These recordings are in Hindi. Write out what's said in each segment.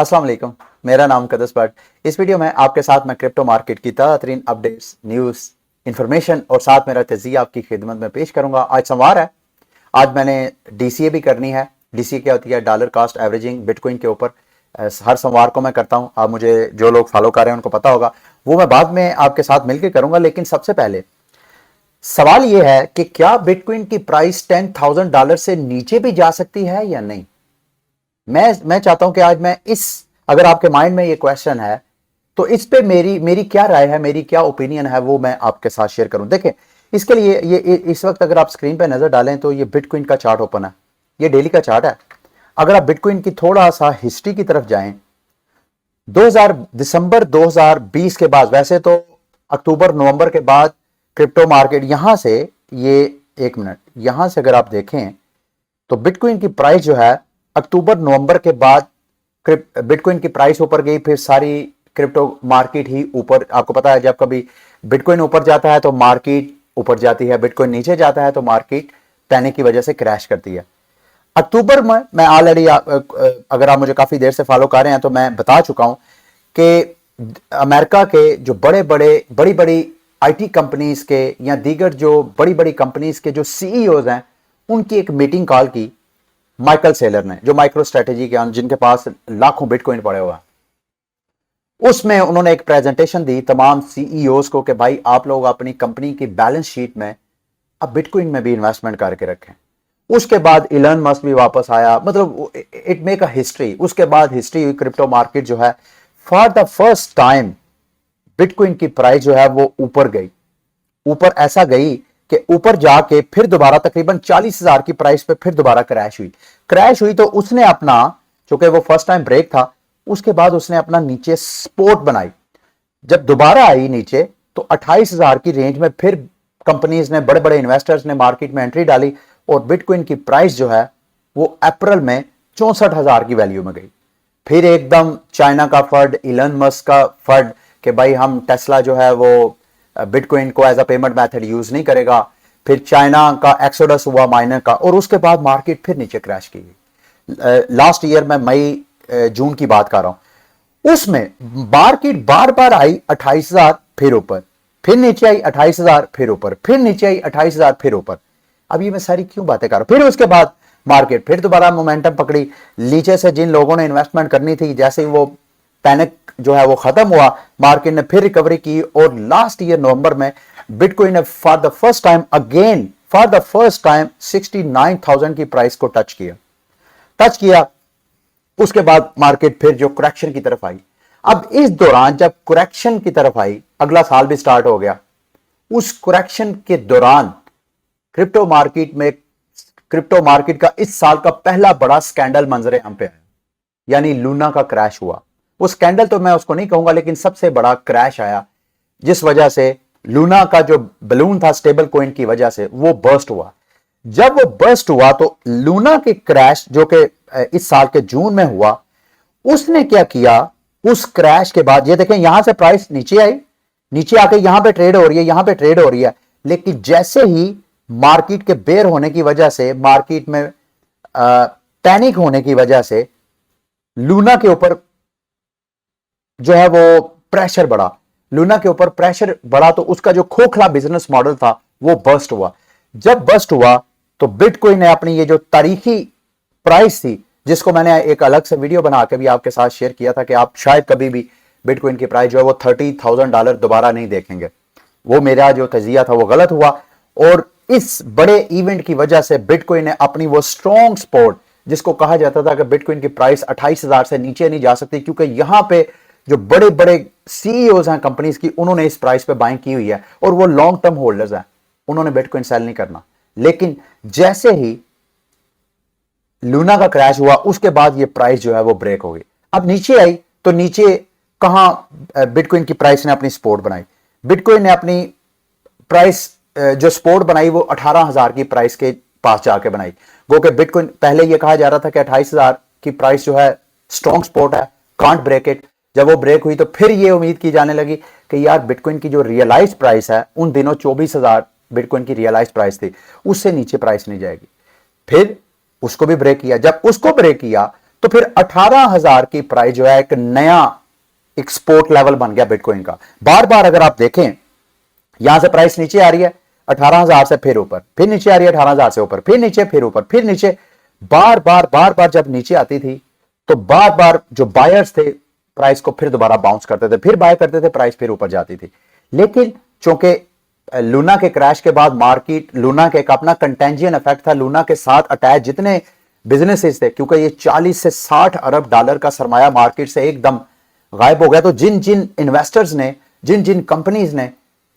अस्सलाम वालेकुम, मेरा नाम कदस भट्ट। इस वीडियो में आपके साथ मैं क्रिप्टो मार्केट की ताज़ा तरीन अपडेट्स, न्यूज़, इंफॉर्मेशन और साथ मेरा तजिया आपकी खिदमत में पेश करूंगा। आज सोमवार है, आज मैंने डीसीए भी करनी है। डीसीए क्या होती है? डॉलर कॉस्ट एवरेजिंग बिटकॉइन के ऊपर। हर सोमवार को मैं करता हूं। आप मुझे जो लोग फॉलो कर रहे हैं उनको पता होगा, वो मैं बाद में आपके साथ मिलकर करूंगा। लेकिन सबसे पहले सवाल यह है कि क्या बिटकॉइन की प्राइस $10,000 से नीचे भी जा सकती है या नहीं। मैं चाहता हूं कि आज मैं अगर आपके माइंड में ये क्वेश्चन है तो इस पे मेरी क्या राय है, मेरी क्या ओपिनियन है, वो मैं आपके साथ शेयर करूं। देखें, इसके लिए ये इस वक्त अगर आप स्क्रीन पे नजर डालें तो ये बिटकॉइन का चार्ट ओपन है, ये डेली का चार्ट है। अगर आप बिटकॉइन की थोड़ा सा हिस्ट्री की तरफ जाएं, दिसंबर 2020 के बाद, वैसे तो अक्टूबर नवंबर के बाद क्रिप्टो मार्केट यहां से, ये एक मिनट, यहां से अगर आप देखें तो बिटकॉइन की प्राइस जो है अक्टूबर नवंबर के बाद बिटकॉइन की प्राइस ऊपर गई, फिर सारी क्रिप्टो मार्केट ही ऊपर। आपको पता है, जब कभी बिटकॉइन ऊपर जाता है तो मार्केट ऊपर जाती है, बिटकॉइन नीचे जाता है तो मार्केट पैनिक की वजह से क्रैश करती है। अक्टूबर में मैं ऑलरेडी, अगर आप मुझे काफी देर से फॉलो कर रहे हैं तो मैं बता चुका हूं कि अमेरिका के जो बड़ी बड़ी आईटी कंपनीज के या दीगर जो बड़ी बड़ी कंपनीज के जो सीईओज हैं, उनकी एक मीटिंग कॉल की माइकल सेलर ने, जो माइक्रो स्ट्रेटेजी के, जिनके पास लाखों बिटकॉइन पड़े हुए हैं। उसमें उन्होंने एक प्रेजेंटेशन दी तमाम सीईओज को कि भाई आप लोग अपनी कंपनी की बैलेंस शीट में अब बिटकॉइन में भी इन्वेस्टमेंट करके रखें। उसके बाद इलन मस्क भी वापस आया, मतलब इट मेक अ हिस्ट्री। उसके बाद हिस्ट्री हुई, क्रिप्टो मार्केट जो है for the first time bitcoin की प्राइस जो है वो ऊपर गई, ऊपर ऐसा गई कि ऊपर जाके फिर दोबारा तकरीबन 40,000 की प्राइस पे फिर दोबारा क्रैश हुई तो उसने अपना, चूंकि वो फर्स्ट टाइम ब्रेक था, उसके बाद उसने अपना नीचे सपोर्ट बनाई। जब दोबारा आई नीचे तो 28,000 की रेंज में फिर कंपनीज ने, बड़े बड़े इन्वेस्टर्स ने मार्केट में एंट्री डाली और बिटकॉइन की प्राइस जो है वो अप्रैल में 64,000 की वैल्यू में गई। फिर एकदम चाइना का फंड, इलन मस्क का फंड कि भाई हम टेस्ला जो है वो बिटकॉइन को as a payment method use नहीं करेगा। फिर चाइना का एक्सोडस हुआ माइनर का, और उसके बाद मार्केट फिर नीचे क्रैश की गई। लास्ट ईयर में मई जून की बात कर रहा हूं, उसमें मार्केट बार बार आई 28,000 फिर ऊपर, फिर नीचे आई 28,000 फिर ऊपर, फिर नीचे आई 28,000 फिर ऊपर। अब ये मैं सारी क्यों बातें कर रहा हूं? फिर उसके बाद मार्केट फिर दोबारा मोमेंटम पकड़ी। नीचे से जिन लोगों ने इन्वेस्टमेंट करनी थी, जैसे ही वो पैनिक जो है वो खत्म हुआ, मार्केट ने फिर रिकवरी की और लास्ट ईयर नवंबर में बिटकॉइन ने फॉर द फर्स्ट टाइम 69,000 की प्राइस को टच किया। उसके बाद मार्केट फिर जो करेक्शन की तरफ आई। अब इस दौरान जब करेक्शन की तरफ आई, अगला साल भी स्टार्ट हो गया, उस करेक्शन के दौरान क्रिप्टो मार्केट का इस साल का पहला बड़ा स्कैंडल मंजरे हम पे आया, यानी लूना का क्रैश हुआ। वो स्कैंडल तो मैं उसको नहीं कहूंगा, लेकिन सबसे बड़ा क्रैश आया जिस वजह से लूना का जो बलून था स्टेबल कॉइन की वजह से वो बर्स्ट हुआ। जब वो बर्स्ट हुआ तो लूना के क्रैश जो कि इस साल के जून में हुआ, उसने क्या किया, उस क्रैश के बाद ये देखें, यहां से प्राइस नीचे आई, नीचे आके यहां पे ट्रेड हो रही है, लेकिन जैसे ही मार्केट के बेयर होने की वजह से, मार्केट में पैनिक होने की वजह से लूना के ऊपर जो है वो प्रेशर बढ़ा तो उसका जो खोखला बिजनेस मॉडल था वो बस्ट हुआ। जब बस्ट हुआ तो बिटकॉइन ने अपनी ये जो तारीखी प्राइस थी, जिसको मैंने एक अलग से वीडियो बना के भी आपके साथ शेयर किया था कि आप शायद कभी भी बिटकॉइन की प्राइस जो है वो $30,000 दोबारा नहीं देखेंगे, वो मेरा जो तजिया था वो गलत हुआ। और इस बड़े इवेंट की वजह से बिटकॉइन ने अपनी वो स्ट्रॉन्ग सपोर्ट, जिसको कहा जाता था कि बिटकॉइन की प्राइस 28,000 से नीचे नहीं जा सकती, क्योंकि यहां पे जो बड़े बड़े सीईओज हैं कंपनीज की, उन्होंने इस प्राइस पे बाइंग की हुई है और वो लॉन्ग टर्म होल्डर्स हैं, उन्होंने बिटकॉइन सेल नहीं करना। लेकिन जैसे ही लूना का क्रैश हुआ, उसके बाद ये प्राइस जो है वो ब्रेक हो गई। अब नीचे आई तो नीचे कहां बिटकॉइन की प्राइस ने अपनी सपोर्ट बनाई। बिटकॉइन ने अपनी प्राइस जो सपोर्ट बनाई वो 18,000 की प्राइस के पास जाके बनाई। वो कि बिटकॉइन, पहले ये कहा जा रहा था कि 28,000 की प्राइस जो है स्ट्रॉन्ग सपोर्ट है, कांट ब्रेक इट। जब वो ब्रेक हुई तो फिर ये उम्मीद की जाने लगी कि यार बिटकॉइन की जो रियलाइज प्राइस है, उन दिनों 24,000 बिटकॉइन की रियलाइज प्राइस थी, उससे नीचे प्राइस नहीं जाएगी। फिर उसको भी ब्रेक किया। जब उसको ब्रेक किया तो फिर 18,000 की प्राइस जो है एक नया एक्सपोर्ट लेवल बन गया बिटकॉइन का। बार बार अगर आप देखें, यहां से प्राइस नीचे आ रही है 18,000 से, फिर ऊपर, फिर नीचे आ रही है 18,000 से ऊपर, फिर नीचे, फिर ऊपर, फिर नीचे। बार बार जब नीचे आती थी तो बार बार जो बायर्स थे प्राइस को फिर दोबारा बाउंस करते थे, फिर बाय करते थे, प्राइस फिर ऊपर जाती थी। लेकिन चूंकि लूना के क्रैश के बाद मार्केट, लूना के एक अपना कंटेंजियन इफेक्ट था, लूना के साथ अटैच जितने बिजनेसेस थे, क्योंकि ये 40 से 60 अरब डॉलर का सरमाया मार्केट से एकदम गायब हो गया। तो जिन जिन इन्वेस्टर्स ने, जिन जिन कंपनीज ने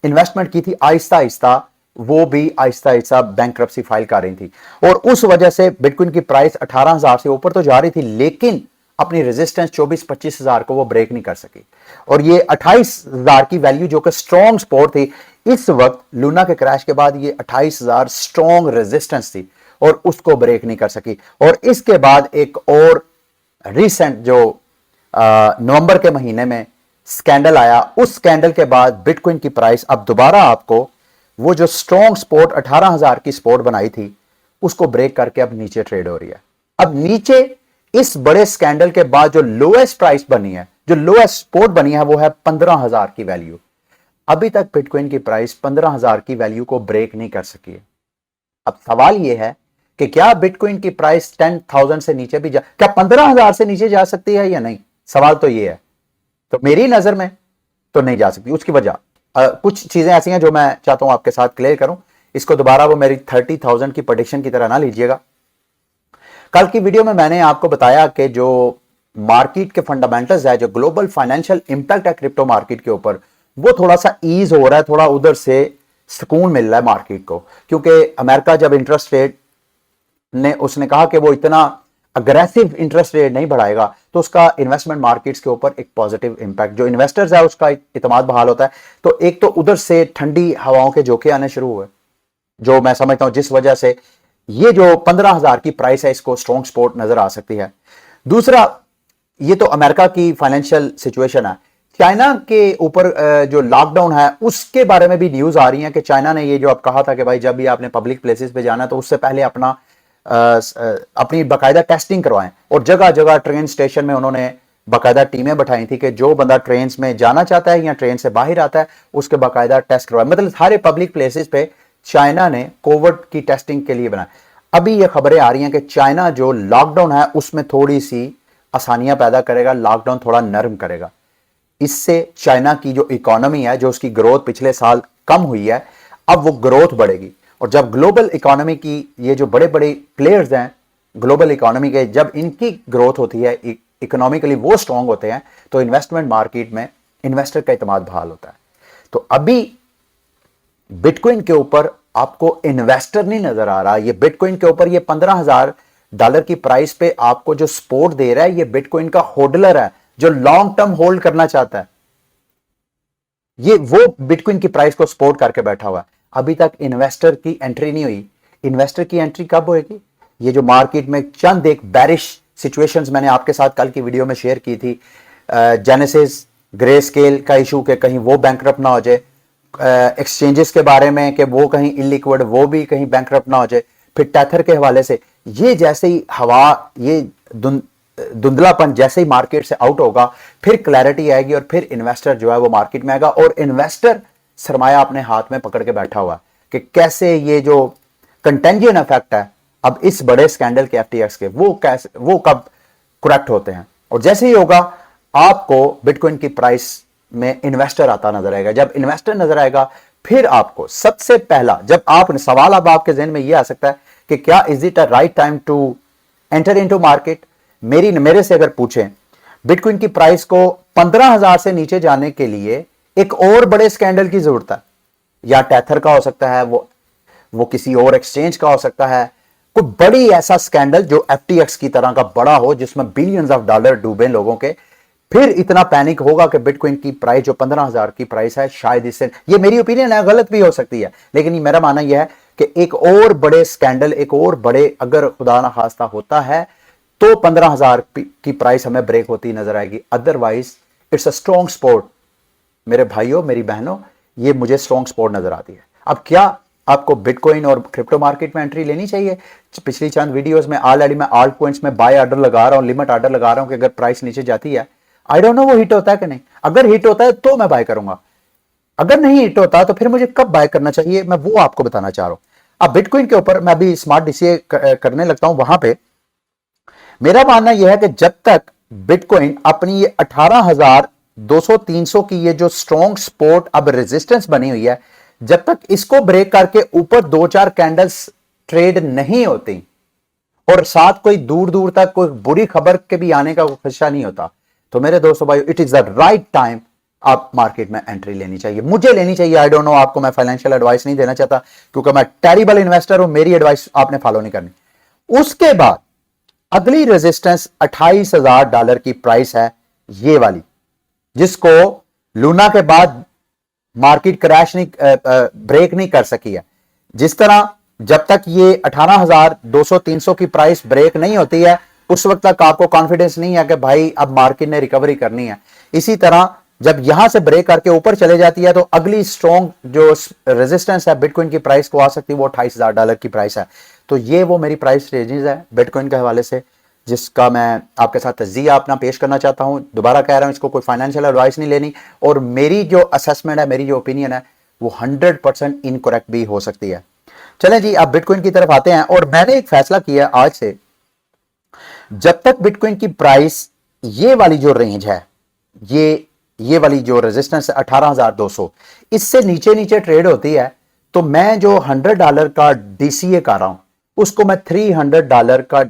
इन्वेस्टमेंट की थी, आहिस्ता आहिस्ता वो भी आहिस्ता आहिस्ता बैंकरप्सी फाइल कर रही थी। और उस वजह से बिटकॉइन की प्राइस 18,000 से ऊपर तो जा रही थी, लेकिन अपनी रेजिस्टेंस 24-25 हजार को वो ब्रेक नहीं कर सकी। और ये 28,000 की वैल्यू जो कि स्ट्रॉन्ग सपोर्ट थी, इस वक्त लूना के क्रैश के बाद ये 28,000 स्ट्रॉन्ग रेजिस्टेंस थी और उसको ब्रेक नहीं कर सकी। और इसके बाद एक और रिसेंट जो नवंबर के महीने में स्कैंडल आया, उस स्कैंडल के बाद बिटकॉइन की प्राइस अब दोबारा आपको वो जो स्ट्रॉन्ग सपोर्ट 18,000 की सपोर्ट बनाई थी उसको ब्रेक करके अब नीचे ट्रेड हो रही है। अब नीचे इस बड़े स्कैंडल के बाद जो लोएस्ट प्राइस बनी है, जो लोएस्ट सपोर्ट बनी है, वो है 15,000 की वैल्यू। अभी तक बिटकॉइन की प्राइस 15,000 की वैल्यू को ब्रेक नहीं कर सकी है। अब सवाल यह है कि क्या बिटकॉइन की प्राइस 10,000 से नीचे भी क्या 15,000 से नीचे जा सकती है या नहीं? सवाल तो यह है। तो मेरी नजर में तो नहीं जा सकती। उसकी वजह कुछ चीजें ऐसी हैं जो मैं चाहता हूं आपके साथ क्लियर करूं। इसको दोबारा वो मेरी 30,000 की प्रेडिक्शन की तरह ना लीजिएगा। कल की वीडियो में मैंने आपको बताया कि जो मार्केट के फंडामेंटल्स है, जो ग्लोबल फाइनेंशियल इंपैक्ट है क्रिप्टो मार्केट के ऊपर, वो थोड़ा सा ईज हो रहा है, थोड़ा उधर से सुकून मिल रहा है मार्केट को। क्योंकि अमेरिका जब इंटरेस्ट रेट ने, उसने कहा कि वो इतना अग्रेसिव इंटरेस्ट रेट नहीं बढ़ाएगा, तो उसका इन्वेस्टमेंट मार्केट्स के ऊपर एक पॉजिटिव इंपैक्ट, जो इन्वेस्टर्स है उसका इत्मीनान बहाल होता है। तो एक तो उधर से ठंडी हवाओं के झोंके आने शुरू हुए, जो मैं समझता हूं जिस वजह से ये जो 15,000 की प्राइस है इसको स्ट्रॉन्ग सपोर्ट नजर आ सकती है। दूसरा, ये तो अमेरिका की फाइनेंशियल सिचुएशन है। चाइना के ऊपर जो लॉकडाउन है उसके बारे में भी न्यूज आ रही है कि चाइना ने ये जो अब कहा था कि भाई जब भी आपने पब्लिक प्लेसेस पे जाना तो उससे पहले अपनी बाकायदा टेस्टिंग करवाएं। और जगह जगह ट्रेन स्टेशन में उन्होंने बाकायदा टीमें बैठाई थी कि जो बंदा ट्रेन में जाना चाहता है या ट्रेन से बाहर आता है उसके बाकायदा टेस्ट करवाएं। मतलब सारे पब्लिक प्लेसेस पे चाइना ने कोविड की टेस्टिंग के लिए बनाया। अभी ये खबरें आ रही हैं कि चाइना जो लॉकडाउन है उसमें थोड़ी सी आसानियां पैदा करेगा, लॉकडाउन थोड़ा नरम करेगा। इससे चाइना की जो इकोनॉमी है, जो उसकी ग्रोथ पिछले साल कम हुई है, अब वो ग्रोथ बढ़ेगी। और जब ग्लोबल इकोनॉमी की ये जो बड़े बड़े प्लेयर्स हैं ग्लोबल इकोनॉमी के, जब इनकी ग्रोथ होती है, इकोनॉमिकली वो स्ट्रांग होते हैं, तो इन्वेस्टमेंट मार्केट में इन्वेस्टर का इत्मीनान बहाल होता है। तो अभी बिटकॉइन के ऊपर आपको इन्वेस्टर नहीं नजर आ रहा। ये बिटकॉइन के ऊपर ये 15,000 डॉलर की प्राइस पे आपको जो सपोर्ट दे रहा है, ये बिटकॉइन का होल्डर है जो लॉन्ग टर्म होल्ड करना चाहता है। ये वो बिटकॉइन की प्राइस को सपोर्ट करके बैठा हुआ है। अभी तक इन्वेस्टर की एंट्री नहीं हुई। इन्वेस्टर की एंट्री कब होगी? ये जो मार्केट में चंद एक बैरिश सिचुएशंस मैंने आपके साथ कल की वीडियो में शेयर की थी, जेनेसिस ग्रे स्केल का इशू के कहीं वो बैंकरप्ट ना हो जाए, एक्सचेंजेस के बारे में कि वो कहीं इलिक्विड, वो भी कहीं बैंकरप्ट ना हो जाए, फिर टेथर के हवाले से ये जैसे ही हवा, ये धुंधलापन जैसे ही मार्केट से आउट होगा, फिर क्लैरिटी आएगी और फिर इन्वेस्टर जो है वो मार्केट में आएगा। और इन्वेस्टर सरमाया अपने हाथ में पकड़ के बैठा हुआ कि कैसे ये जो कंटेंजियन इफेक्ट है अब इस बड़े स्कैंडल के एफटीएक्स के, वो कब करेक्ट होते हैं। और जैसे ही होगा आपको बिटकॉइन की प्राइस में इन्वेस्टर आता नजर आएगा। जब इन्वेस्टर नजर आएगा फिर आपको सबसे पहला, जब आप सवाल अब आपके जहन में यह आ सकता है कि क्या is it a right time to enter into market. मेरे से अगर पूछें, बिटकॉइन की प्राइस को 15,000 से नीचे जाने के लिए एक और बड़े स्कैंडल की जरूरत है। या टेथर का हो सकता है, वो किसी और एक्सचेंज का हो सकता है, कोई बड़ी ऐसा स्कैंडल जो एफटीएक्स की तरह का बड़ा हो जिसमें बिलियंस ऑफ डॉलर डूबे लोगों के। फिर इतना पैनिक होगा कि बिटकॉइन की प्राइस जो 15,000 की प्राइस है, शायद इससे, ये मेरी ओपिनियन है, गलत भी हो सकती है, लेकिन मेरा मानना यह है कि एक और बड़े स्कैंडल, एक और बड़े, अगर खुदा ना खास्ता होता है तो 15,000 की प्राइस हमें ब्रेक होती नजर आएगी। Otherwise it's a strong support. मेरे भाइयों, मेरी बहनों, ये मुझे स्ट्रॉन्ग सपोर्ट नजर आती है। अब क्या आपको बिटकॉइन और क्रिप्टो मार्केट में एंट्री लेनी चाहिए। पिछली चंद वीडियोस में ऑलरेडी मैं आल्ट कॉइन्स में बाय ऑर्डर लगा रहा हूं, लिमिट ऑर्डर लगा रहा हूं कि अगर प्राइस नीचे जाती है, आई डोंट नो वो हिट होता है कि नहीं। अगर हिट होता है तो मैं बाय करूंगा, अगर नहीं हिट होता तो फिर मुझे कब बाय करना चाहिए, मैं वो आपको बताना चाह रहा हूं। अब बिटकॉइन के ऊपर मैं अभी स्मार्ट डीसीए करने लगता हूं, वहां पे मेरा मानना यह है कि जब तक बिटकॉइन अपनी ये 18,200-300 की ये जो स्ट्रॉन्ग सपोर्ट अब रेजिस्टेंस बनी हुई है, जब तक इसको ब्रेक करके ऊपर 2-4 कैंडल्स ट्रेड नहीं होती और साथ कोई दूर दूर तक कोई बुरी खबर के भी आने का खदशा नहीं होता, तो मेरे दोस्तों भाई it is the right time आप मार्केट में एंट्री लेनी चाहिए, मुझे लेनी चाहिए। आई डोंट नो, आपको मैं फाइनेंशियल एडवाइस नहीं देना चाहता क्योंकि मैं टेरिबल इन्वेस्टर हूं, मेरी एडवाइस आपने फॉलो नहीं करनी। उसके बाद अगली रेजिस्टेंस $28,000 की प्राइस है, ये वाली, जिसको लूना के बाद मार्केट क्रैश नहीं ब्रेक नहीं कर सकी है। जिस तरह जब तक ये 18,200-300 की प्राइस ब्रेक नहीं होती है, उस वक्त तक आपको कॉन्फिडेंस नहीं है कि भाई अब मार्केट ने रिकवरी करनी है। इसी तरह जब यहां से ब्रेक करके ऊपर चले जाती है तो अगली स्ट्रॉन्ग जो रेजिस्टेंस है बिटकॉइन की प्राइस को आ सकती है, वो $28,000 की प्राइस है। तो ये वो मेरी प्राइस रेंजेस है बिटकॉइन के हवाले से, जिसका मैं आपके साथ तज्जिया अपना पेश करना चाहता हूं। दोबारा कह रहा हूं, इसको कोई फाइनेंशियल एडवाइस नहीं लेनी, और मेरी जो असेसमेंट है, मेरी जो ओपिनियन है, वो 100% इनकरेक्ट भी हो सकती है। चलें जी, अब बिटकॉइन की तरफ आते हैं। और मैंने एक फैसला किया आज से, जब तक बिटकॉइन की प्राइस ये वाली जो रेंज है, ये वाली जो रेजिस्टेंस है 18,200, इससे नीचे नीचे ट्रेड होती है, तो मैं जो $100 का डीसीए कर रहा हूं उसको मैं $300 का,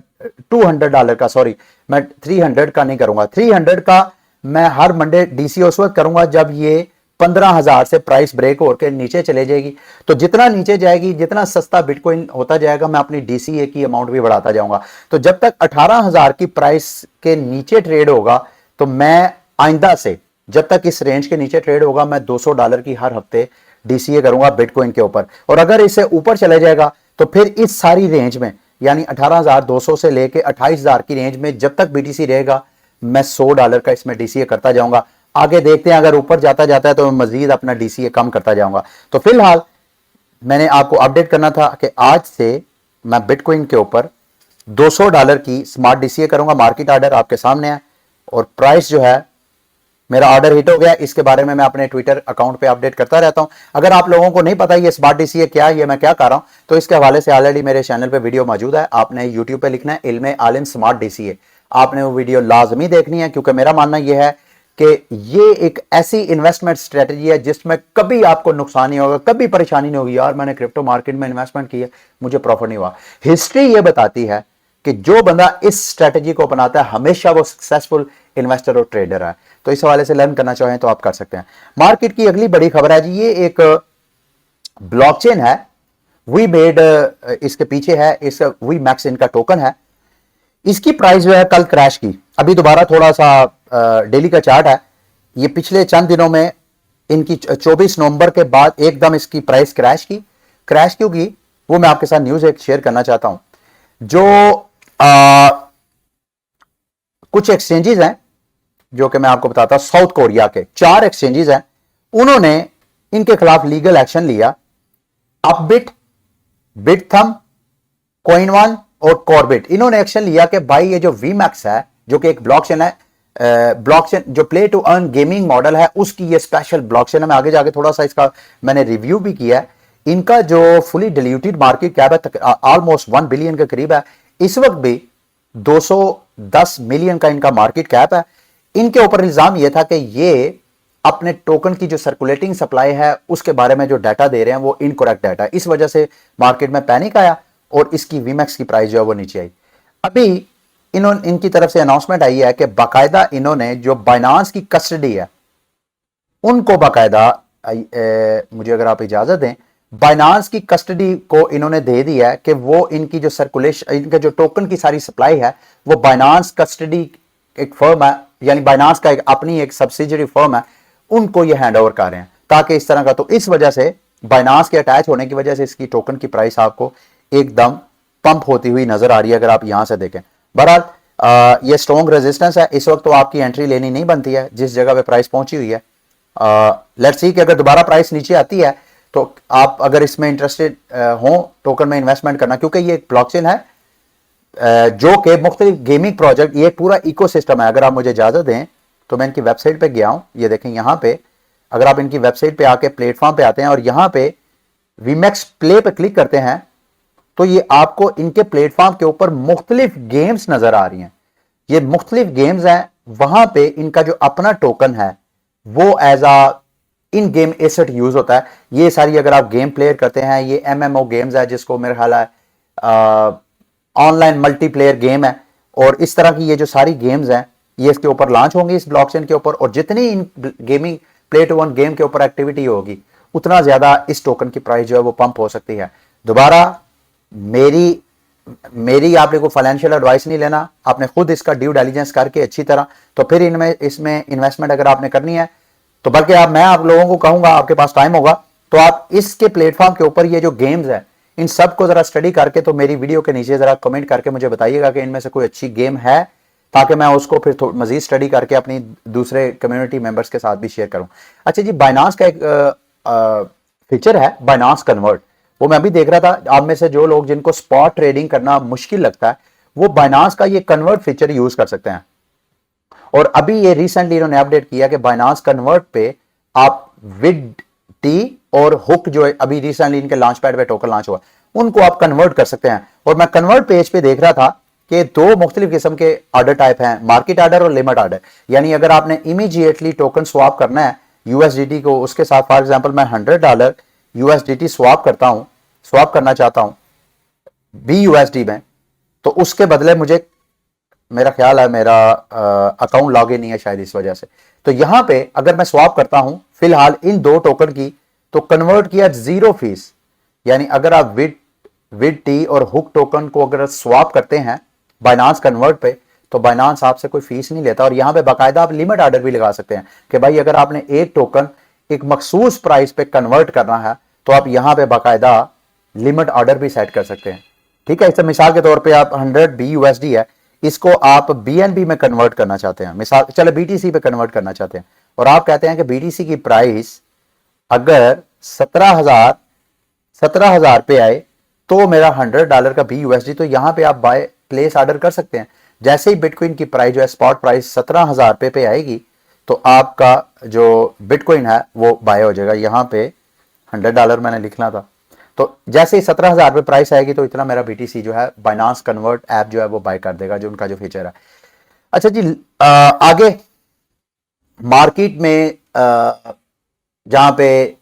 $200 का, सॉरी, मैं 300 का नहीं करूंगा, 300 का मैं हर मंडे डीसीए उस वक्त करूंगा जब ये 15,000 से प्राइस ब्रेक होकर नीचे चले जाएगी। तो जितना नीचे जाएगी, जितना सस्ता बिटकॉइन होता जाएगा, मैं अपनी डीसीए की अमाउंट भी बढ़ाता जाऊंगा। तो जब तक 18,000 की प्राइस के नीचे ट्रेड होगा, तो मैं आइंदा से जब तक इस रेंज के नीचे ट्रेड होगा, मैं $200 की हर हफ्ते डीसीए करूंगा बिटकॉइन के ऊपर। और अगर इससे ऊपर चले जाएगा तो फिर इस सारी रेंज में, यानी 18,200 से लेके 28,000 की रेंज में जब तक बीटीसी रहेगा, मैं $100 का इसमें डीसीए करता जाऊंगा। आगे देखते हैं, अगर ऊपर जाता जाता है तो मैं मजीद अपना डीसीए कम करता जाऊंगा। तो फिलहाल मैंने आपको अपडेट करना था कि आज से मैं बिटकॉइन के ऊपर $200 की स्मार्ट डीसीए करूंगा। मार्केट ऑर्डर आपके सामने है, और प्राइस जो है, मेरा ऑर्डर हिट हो गया, इसके बारे में मैं अपने ट्विटर अकाउंट पे अपडेट करता रहता हूं। अगर आप लोगों को नहीं पता ये स्मार्ट डीसीए क्या है, ये मैं क्या कर रहा हूं, तो इसके हवाले से ऑलरेडी मेरे चैनल पे वीडियो मौजूद है। आपने यूट्यूब पे लिखना है इल्मे आलिम स्मार्ट डीसीए, आपने वो वीडियो लाजमी देखनी है, क्योंकि मेरा मानना यह है कि ये एक ऐसी इन्वेस्टमेंट स्ट्रेटजी है जिसमें कभी आपको नुकसान नहीं होगा, कभी परेशानी नहीं होगी। यार मैंने क्रिप्टो मार्केट में इन्वेस्टमेंट की है, मुझे प्रॉफिट नहीं हुआ। हिस्ट्री ये बताती है कि जो बंदा इस स्ट्रेटजी को अपनाता है, हमेशा वो सक्सेसफुल इन्वेस्टर और ट्रेडर है। तो इस हवाले से लर्न करना चाहें तो आप कर सकते हैं। मार्केट की अगली बड़ी खबर है जी, ये एक ब्लॉकचेन है, वी मेड, इसके पीछे है, इस वी मैक्स इनका टोकन है। इसकी प्राइस जो है कल क्रैश की, अभी दोबारा थोड़ा सा डेली का चार्ट है, ये पिछले चंद दिनों में इनकी 24 नवंबर के बाद एकदम इसकी प्राइस क्रैश की। क्रैश क्यों की, वो मैं आपके साथ न्यूज एक शेयर करना चाहता हूं। जो कुछ एक्सचेंजेस हैं जो कि मैं आपको बताता हूं, साउथ कोरिया के 4 एक्सचेंजेस हैं, उन्होंने इनके खिलाफ लीगल एक्शन लिया। अपबिट, बिटथम, कॉइनवन और कॉर्बिट, इन्होंने एक्शन लिया कि भाई ये जो वीमैक्स है, जो कि एक ब्लॉकचेन है, ब्लॉकचेन जो play to earn gaming model है, उसकी ये स्पेशल ब्लॉकचेन है। मैं आगे जाके थोड़ा सा इसका मैंने रिव्यू भी किया है। इनका जो फुली डिल्यूटेड मार्केट कैप है ऑलमोस्ट 1 बिलियन के करीब है, इस वक्त भी 210 मिलियन का इनका मार्केट कैप है। इनके ऊपर इल्जाम यह था कि ये अपने टोकन की जो सर्कुलेटिंग सप्लाई है उसके बारे में जो डाटा दे रहे हैं वो इनकरेक्ट डाटा है। इस वजह से मार्केट में पैनिक आया और इसकी वीमैक्स की प्राइस जो है वो नीचे आई। अभी इनकी तरफ से अनाउंसमेंट आई है कि बाकायदा इन्होंने जो बाइनांस की कस्टडी है उनको बाकायदा, मुझे अगर आप इजाजत दें, बाइनांस की कस्टडी को इन्होंने दे दिया है कि वो इनकी जो सर्कुलेशन, इनके जो टोकन की सारी सप्लाई है वो बाइनांस कस्टडी एक फर्म है, यानी बाइनांस का अपनी एक सब्सिडियरी फर्म है, उनको ये हैंड ओवर कर रहे हैं ताकि इस तरह का। तो इस वजह से बाइनांस के अटैच होने की वजह से इसकी टोकन की प्राइस आपको एकदम पंप होती हुई नजर आ रही है, अगर आप यहां से देखें। बहरहाल ये स्ट्रॉन्ग रेजिस्टेंस है, इस वक्त तो आपकी एंट्री लेनी नहीं बनती है जिस जगह पे प्राइस पहुंची हुई है। लेट्स सी कि अगर दोबारा प्राइस नीचे आती है तो आप अगर इसमें इंटरेस्टेड हो टोकन में इन्वेस्टमेंट करना, क्योंकि ये एक ब्लॉकचेन है जो कि मुख्तलिफ गेमिंग प्रोजेक्ट, ये पूरा इकोसिस्टम है। अगर आप मुझे इजाजत दें तो मैं इनकी वेबसाइट पे गया हूं, ये देखें यहाँ पे, अगर आप इनकी वेबसाइट पे आके प्लेटफॉर्म पे आते हैं और यहाँ पे वीमैक्स प्ले पे क्लिक करते हैं तो ये आपको इनके प्लेटफॉर्म के ऊपर मुख्तलिफ गेम्स नजर आ रही हैं। ये मुख्तलिफ गेम्स हैं, वहां पे इनका जो अपना टोकन है वो as a in game asset use होता है। ये सारी अगर आप गेम प्लेयर करते हैं, ये एमएमओ गेम्स है जिसको मेरा ख्याल है ऑनलाइन मल्टीप्लेयर गेम है, और इस तरह की ये जो सारी गेम्स हैं ये इसके ऊपर लॉन्च होंगी इस ब्लॉकचेन के ऊपर, और जितनी इन gaming play to win game के ऊपर एक्टिविटी होगी उतना ज्यादा इस टोकन की प्राइस जो है वो पंप हो सकती है। दोबारा मेरी आपने को फाइनेंशियल एडवाइस नहीं लेना, आपने खुद इसका ड्यू डिलिजेंस करके अच्छी तरह तो फिर इसमें इन्वेस्टमेंट अगर आपने करनी है तो, बल्कि मैं आप लोगों को कहूंगा, आपके पास टाइम होगा तो आप इसके प्लेटफॉर्म के ऊपर ये जो गेम्स है इन सब को जरा स्टडी करके तो मेरी वीडियो के नीचे जरा कमेंट करके मुझे बताइएगा कि इनमें से कोई अच्छी गेम है, ताकि मैं उसको फिर मजीद स्टडी करके अपनी दूसरे कम्युनिटी मेंबर्स के साथ भी शेयर करूं। अच्छा जी, बाइनांस का एक फीचर है बाइनांस कन्वर्ट, वो मैं भी देख रहा था। आप में से जो लोग जिनको स्पॉट ट्रेडिंग करना मुश्किल लगता है वो बाइनांस का ये कन्वर्ट फीचर यूज कर सकते हैं। और अभी ये रिसेंटली इन्होंने अपडेट किया कि बाइनांस कन्वर्ट पे आप विड टी और हुक जो अभी रिसेंटली इनके लॉन्च पैड पे टोकन लॉन्च हुआ उनको आप कन्वर्ट कर सकते हैं। और मैं कन्वर्ट पेज पे देख रहा था कि दो मुख्तलिफ किस्म के ऑर्डर टाइप हैं, मार्केट ऑर्डर और लिमिट ऑर्डर। यानी अगर आपने इमीडिएटली टोकन स्वैप करना है यूएसडीटी को, उसके साथ फॉर एग्जांपल मैं $100 यूएसडीटी स्वैप करना चाहता हूं BUSD में, तो उसके बदले मुझे, मेरा ख्याल है मेरा अकाउंट लॉग इन नहीं है शायद इस वजह से, तो यहां पे अगर मैं स्वैप करता हूं फिलहाल इन दो टोकन की तो कन्वर्ट किया 0 फीस। यानी अगर आप विड टी और हुक टोकन को अगर स्वैप करते हैं बाइनांस कन्वर्ट पे तो बाइनांस आपसे कोई फीस नहीं लेता। और यहां पे बाकायदा आप लिमिट ऑर्डर भी लगा सकते हैं कि भाई अगर आपने एक टोकन एक मखसूस प्राइस पे कन्वर्ट करना है तो आप यहां पे बाकायदा लिमिट ऑर्डर भी सेट कर सकते हैं। ठीक है, इससे मिसाल के तौर पे आप 100 BUSD है, इसको आप BNB में कन्वर्ट करना चाहते हैं, मिसाल चलो BTC पे कन्वर्ट करना चाहते हैं, और आप कहते हैं कि BTC की प्राइस अगर 17,000 पे आए तो मेरा $100 का BUSD, तो यहां पे आप बाय प्लेस ऑर्डर कर सकते हैं। जैसे ही बिटकॉइन की प्राइस जो है स्पॉट प्राइस 17,000 पे आएगी तो आपका जो बिटकॉइन है वो बाय हो जाएगा। यहां पे $100 मैंने लिखना था, तो जैसे ही 17,000 पे प्राइस आएगी तो इतना मेरा BTC जो है बाइनांस कन्वर्ट ऐप जो है वो बाय कर देगा, जो उनका जो फीचर है। अच्छा जी, आगे मार्केट में जहां पे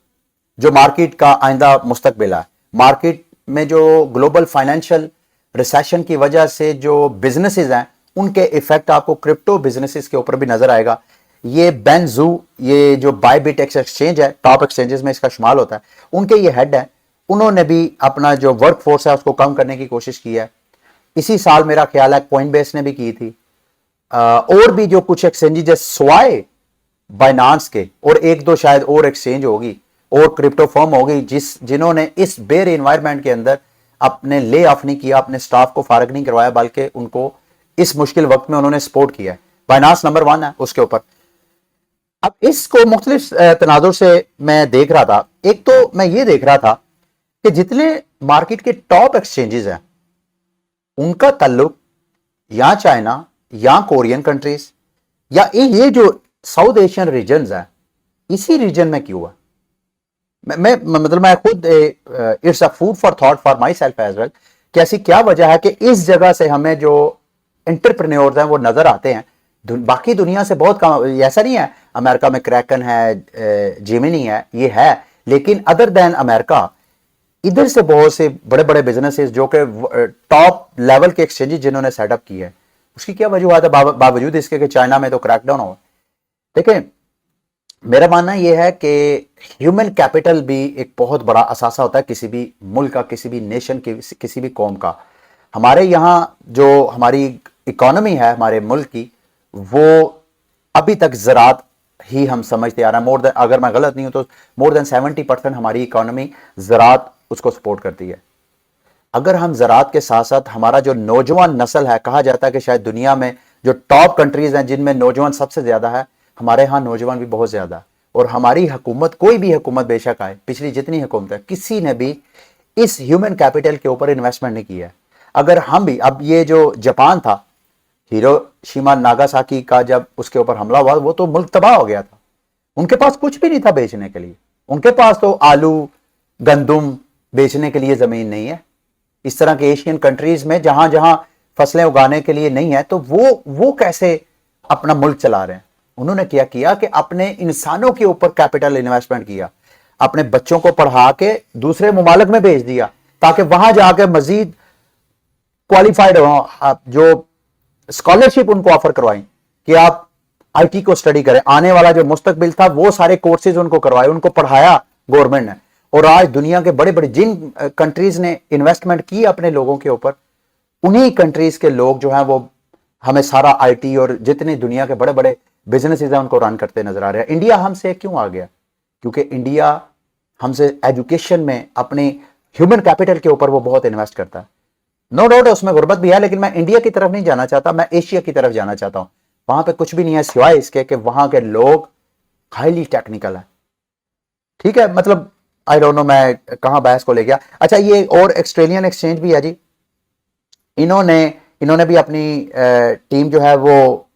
जो मार्केट का आइंदा मुस्तकबिल है, मार्केट में जो ग्लोबल फाइनेंशियल रिसेशन की वजह से जो बिजनेसेस हैं उनके इफेक्ट आपको क्रिप्टो बिजनेसेस के ऊपर भी नजर आएगा। ये बेंजू, ये जो बायबिटेक्स एक्सचेंज है, टॉप एक्सचेंजेस में इसका शुमाल होता है, उनके ये हेड है, उन्होंने भी अपना जो वर्क फोर्स है उसको कम करने की कोशिश की है। इसी साल मेरा ख्याल है कॉइनबेस ने भी की थी, और भी जो कुछ एक्सचेंजेस स्वाय बाइनांस के और एक दो शायद और एक्सचेंज होगी और क्रिप्टो फर्म होगी जिन्होंने इस बेयर एनवायरनमेंट के अंदर अपने ले ऑफ नहीं किया, अपने स्टाफ को फारग नहीं करवाया, बल्कि उनको इस मुश्किल वक्त में उन्होंने सपोर्ट किया है। बाइनांस नंबर 1 है उसके ऊपर। अब इसको मुख्तलिफ तनाजुर से मैं देख रहा था। एक तो मैं ये देख रहा था कि जितने मार्केट के टॉप एक्सचेंजेस हैं उनका ताल्लुक या चाइना या कोरियन कंट्रीज या ये जो साउथ एशियन रीजन है, इसी रीजन में क्यों है। मैं खुद it's a food for thought for myself as well कि ऐसी क्या वजह है कि इस जगह से हमें जो एंटरप्रेन्योर्स हैं वो नजर आते हैं, बाकी दुनिया से बहुत कम। ऐसा नहीं है अमेरिका में क्रैकन है, जेमिनी है, ये है, लेकिन अदर देन अमेरिका इधर से बहुत से बड़े बड़े बिजनेसेस जो कि टॉप लेवल के एक्सचेंजेस जिन्होंने सेटअप की है, उसकी क्या वजूहत है बावजूद इसके कि चाइना में तो क्रैकडाउन हो। देखिए, मेरा मानना यह है कि ह्यूमन कैपिटल भी एक बहुत बड़ा असासा होता है किसी भी मुल्क का, किसी भी नेशन की, किसी भी कौम का। हमारे यहाँ जो हमारी इकोनॉमी है हमारे मुल्क की, वो अभी तक ज़राअत ही हम समझते आ रहे हैं। मोर देन, अगर मैं गलत नहीं हूं तो मोर देन 70% हमारी इकोनॉमी ज़राअत उसको सपोर्ट करती है। अगर हम ज़राअत के साथ साथ हमारा जो नौजवान नस्ल है, कहा जाता है कि शायद दुनिया में जो टॉप कंट्रीज हैं जिनमें नौजवान सबसे ज़्यादा है, हमारे यहाँ नौजवान भी बहुत ज़्यादा है, और हमारी हुकूमत, कोई भी हुकूमत बेशक आए, पिछली जितनी हुकूमत है, किसी ने भी इस ह्यूमन कैपिटल के ऊपर इन्वेस्टमेंट नहीं किया है। अगर हम भी, अब ये जो जापान था, हिरोशिमा नागासाकी का जब उसके ऊपर हमला हुआ, वो तो मुल्क तबाह हो गया था, उनके पास कुछ भी नहीं था बेचने के लिए, उनके पास तो आलू गंदुम बेचने के लिए जमीन नहीं है। इस तरह के एशियन कंट्रीज में जहां जहां फसलें उगाने के लिए नहीं है, तो वो कैसे अपना मुल्क चला रहे हैं? उन्होंने क्या किया कि अपने इंसानों के ऊपर कैपिटल इन्वेस्टमेंट किया, अपने बच्चों को पढ़ा के दूसरे मुमालिक में भेज दिया, ताकि वहां जाके मजीद क्वालिफाइड हो, जो स्कॉलरशिप उनको ऑफर करवाई कि आप आईटी को स्टडी करें, आने वाला जो मुस्तकबिल था वो सारे कोर्सेज उनको करवाए, उनको पढ़ाया गवर्नमेंट ने। और आज दुनिया के बड़े बड़े जिन कंट्रीज ने इन्वेस्टमेंट की अपने लोगों के ऊपर, उन्हीं कंट्रीज के लोग जो हैं वो हमें सारा आईटी और जितने दुनिया के बड़े बड़े बिजनेसेस हैं उनको रन करते नजर आ रहे हैं। इंडिया हमसे क्यों आ गया? क्योंकि इंडिया हमसे एजुकेशन में, अपने ह्यूमन कैपिटल के ऊपर वो बहुत इन्वेस्ट करता है। नो डाउट उसमें गुर्बत भी है, लेकिन मैं इंडिया की तरफ नहीं जाना चाहता, मैं एशिया की तरफ जाना चाहता हूं। वहां पे कुछ भी नहीं है सिवाय इसके कि वहां के लोग हाईली टेक्निकल है। ठीक है, मतलब आई डोंट नो मैं कहां बहस को ले गया। अच्छा, ये और ऑस्ट्रेलियन एक्सचेंज भी है जी, इन्होंने भी अपनी टीम जो है वो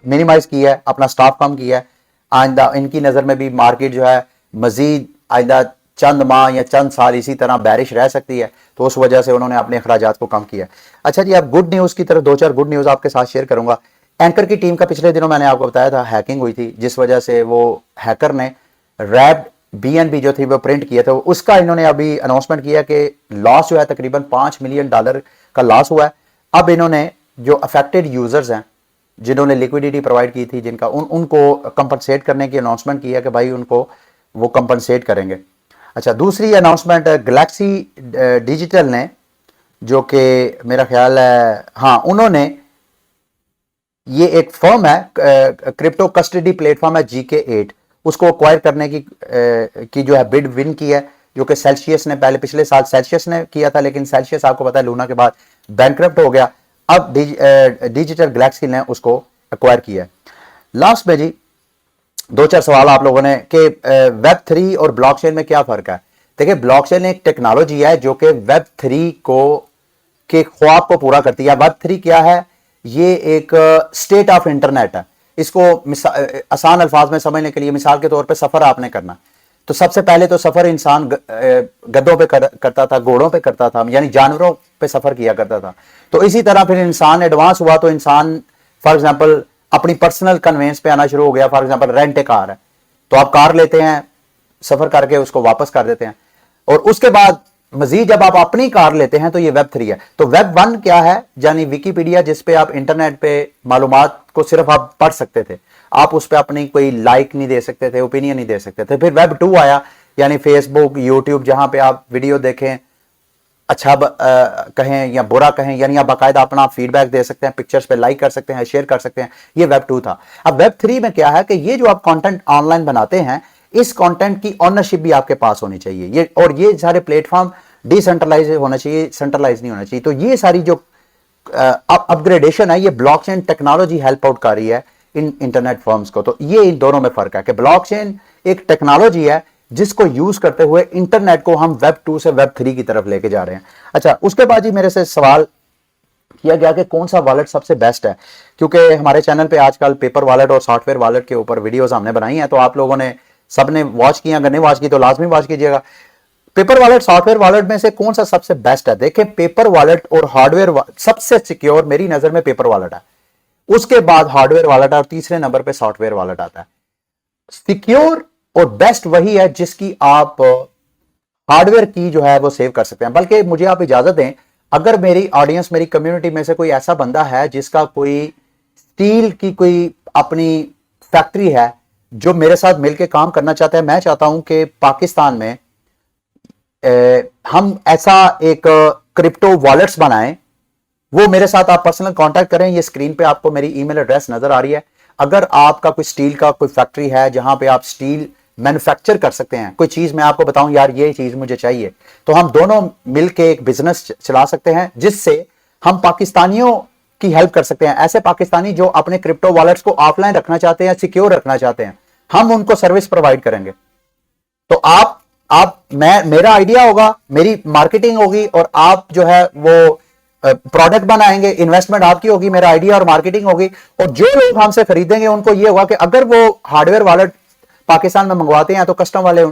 मिनिमाइज की है, अपना स्टाफ कम किया है। आइंदा इनकी नज़र में भी मार्केट जो है मजीद आइंदा चंद माह या चंद साल इसी तरह बैरिश रह सकती है, तो उस वजह से उन्होंने अपने अखराजात को कम किया। अच्छा जी, अब गुड न्यूज़ की तरफ दो चार गुड न्यूज़ आपके साथ शेयर करूंगा। एंकर की टीम का पिछले दिनों मैंने आपको बताया था हैकिंग हुई थी, जिस वजह से वो हैकर ने रैप्ड BNB जो थी वो प्रिंट किया था, उसका इन्होंने अभी अनाउंसमेंट किया कि लॉस जो है तकरीबन $5 मिलियन का लॉस हुआ है। अब इन्होंने जो अफेक्टेड यूजर्स हैं, जिन्होंने लिक्विडिटी प्रोवाइड की थी, जिनका उनको कंपनसेट करने की अनाउंसमेंट किया कि भाई उनको वो कंपनसेट करेंगे। अच्छा, दूसरी अनाउंसमेंट गैलेक्सी डिजिटल ने, जो कि मेरा ख्याल है, हाँ, उन्होंने, ये एक फर्म है, क्रिप्टो कस्टडी प्लेटफॉर्म है GK8, उसको एक्वायर करने की जो है बिड विन की है, जो कि सेल्सियस ने पहले पिछले साल सेल्सियस ने किया था, लेकिन सेल्सियस आपको पता है लूना के बाद बैंकरप्ट हो गया। अब डिजिटल गैलेक्सी ने उसको एक्वायर किया है। लास्ट में जी दो चार सवाल आप लोगों ने कि Web3 और ब्लॉकचेन में क्या फर्क है। देखिए, ब्लॉकचेन एक टेक्नोलॉजी है जो कि Web3 के ख्वाब को पूरा करती है। Web3 क्या है? ये एक स्टेट ऑफ इंटरनेट है। इसको आसान अल्फाज में समझने के लिए, मिसाल के तौर पे सफर आपने करना, तो सबसे पहले तो सफर इंसान गद्दों पे करता था, घोड़ों पे करता था, यानी जानवरों पे सफर किया करता था। तो इसी तरह फिर इंसान एडवांस हुआ, तो इंसान फॉर एग्जांपल अपनी पर्सनल कन्वेंस पे आना शुरू हो गया। For example rent a car है, तो आप कार लेते हैं, सफर करके उसको वापस कर देते हैं, और उसके बाद मजीद जब आप अपनी कार लेते हैं तो ये Web3 है। तो Web1 क्या है? यानी विकीपीडिया, जिसपे आप इंटरनेट पे मालूमात को सिर्फ आप पढ़ सकते थे, आप उस पर अपनी कोई लाइक नहीं दे सकते थे, ओपिनियन नहीं दे सकते थे। फिर Web2 आया, यानी फेसबुक, यूट्यूब, जहां पे आप वीडियो देखें, अच्छा कहें या बुरा कहें, यानी आप बाकायदा अपना फीडबैक दे सकते हैं, पिक्चर्स पे लाइक कर सकते हैं, शेयर कर सकते हैं। ये Web2 था। अब Web3 में क्या है कि ये जो आप कंटेंट ऑनलाइन बनाते हैं, इस कंटेंट की ऑनरशिप भी आपके पास होनी चाहिए, ये, और ये सारे प्लेटफॉर्म डिसेंट्रलाइज होना चाहिए, सेंट्रलाइज नहीं होना चाहिए। तो ये सारी जो अपग्रेडेशन है, ये ब्लॉकचेन टेक्नोलॉजी हेल्प आउट कर रही है इन इंटरनेट फर्म्स को। तो ये इन दोनों में फर्क है कि ब्लॉकचेन एक टेक्नोलॉजी है जिसको यूज करते हुए इंटरनेट को हम Web2 से Web3 की तरफ लेके जा रहे हैं। अच्छा, उसके बाद ही मेरे से सवाल किया गया कि कौन सा वॉलेट सबसे बेस्ट है, क्योंकि हमारे चैनल पे आजकल पेपर वॉलेट और सॉफ्टवेयर वॉलेट के ऊपर वीडियोस हमने बनाई हैं, तो आप लोगों ने सबने वॉच किया, अगर नहीं वॉच की तो लाजमी वॉच कीजिएगा। पेपर वॉलेट, सॉफ्टवेयर वॉलेट में से कौन सा सबसे बेस्ट है? देखें, पेपर वॉलेट और हार्डवेयर सबसे सिक्योर मेरी नजर में पेपर वॉलेट है, उसके बाद हार्डवेयर वॉलेट है, और तीसरे नंबर पे सॉफ्टवेयर वॉलेट आता है। सिक्योर और बेस्ट वही है जिसकी आप हार्डवेयर की जो है वो सेव कर सकते हैं। बल्कि मुझे आप इजाजत दें, अगर मेरी ऑडियंस, मेरी कम्युनिटी में से कोई ऐसा बंदा है जिसका कोई स्टील की कोई अपनी फैक्ट्री है, जो मेरे साथ मिलकर काम करना चाहता है, मैं चाहता हूं कि पाकिस्तान में हम ऐसा एक क्रिप्टो वॉलेट्स बनाएं, वो मेरे साथ आप पर्सनल कांटेक्ट करें। ये स्क्रीन पे आपको मेरी ईमेल एड्रेस नजर आ रही है। अगर आपका कोई स्टील का कोई फैक्ट्री है जहां पे आप स्टील मैन्युफैक्चर कर सकते हैं, कोई चीज मैं आपको बताऊं यार ये चीज मुझे चाहिए, तो हम दोनों मिलके एक बिजनेस चला सकते हैं, जिससे हम पाकिस्तानियों की हेल्प कर सकते हैं। ऐसे पाकिस्तानी जो अपने क्रिप्टो वॉलेट्स को ऑफलाइन रखना चाहते हैं, सिक्योर रखना चाहते हैं, हम उनको सर्विस प्रोवाइड करेंगे। तो मैं मेरा आइडिया होगा, मेरी मार्केटिंग होगी और आप जो है वो प्रोडक्ट बनाएंगे, इन्वेस्टमेंट आपकी होगी, मेरा आइडिया और मार्केटिंग होगी। और जो लोग हमसे खरीदेंगे उनको ये होगा कि अगर वो हार्डवेयर वॉलेट पाकिस्तान में मंगवाते हैं तो कस्टम वाले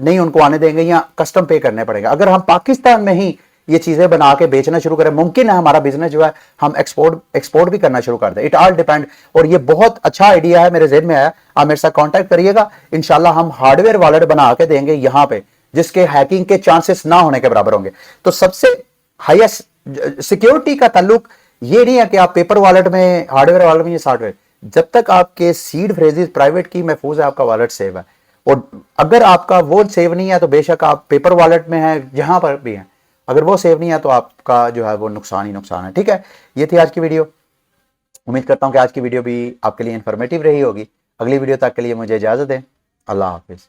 नहीं उनको आने देंगे या कस्टम पे करने पड़ेगा। अगर हम पाकिस्तान में ही ये चीजें बना के बेचना शुरू करें, मुमकिन है हमारा बिजनेस जो है हम एक्सपोर्ट भी करना शुरू कर दें। It all depend. और ये बहुत अच्छा आइडिया है, मेरे जेहन में आया, आप मेरे साथ कांटेक्ट करिएगा, इंशाल्लाह हम हार्डवेयर वॉलेट बना के देंगे यहां पे, जिसके हैकिंग के चांसेस ना होने के बराबर होंगे। तो सबसे हाईएस्ट सिक्योरिटी का ताल्लुक ये नहीं है कि आप पेपर वॉलेट में, हार्डवेयर वॉलेट में, ये सॉफ्टवेयर, जब तक आपके सीड फ्रेजेस प्राइवेट की महफूज है, आपका वॉलेट सेव है। और अगर आपका वो सेव नहीं है तो बेशक आप पेपर वॉलेट में है, जहां पर भी है, अगर वो सेव नहीं है तो आपका जो है वो नुकसान ही नुकसान है। ठीक है, ये थी आज की वीडियो। उम्मीद करता हूं कि आज की वीडियो भी आपके लिए इंफॉर्मेटिव रही होगी। अगली वीडियो तक के लिए मुझे इजाजत दें। अल्लाह हाफिज।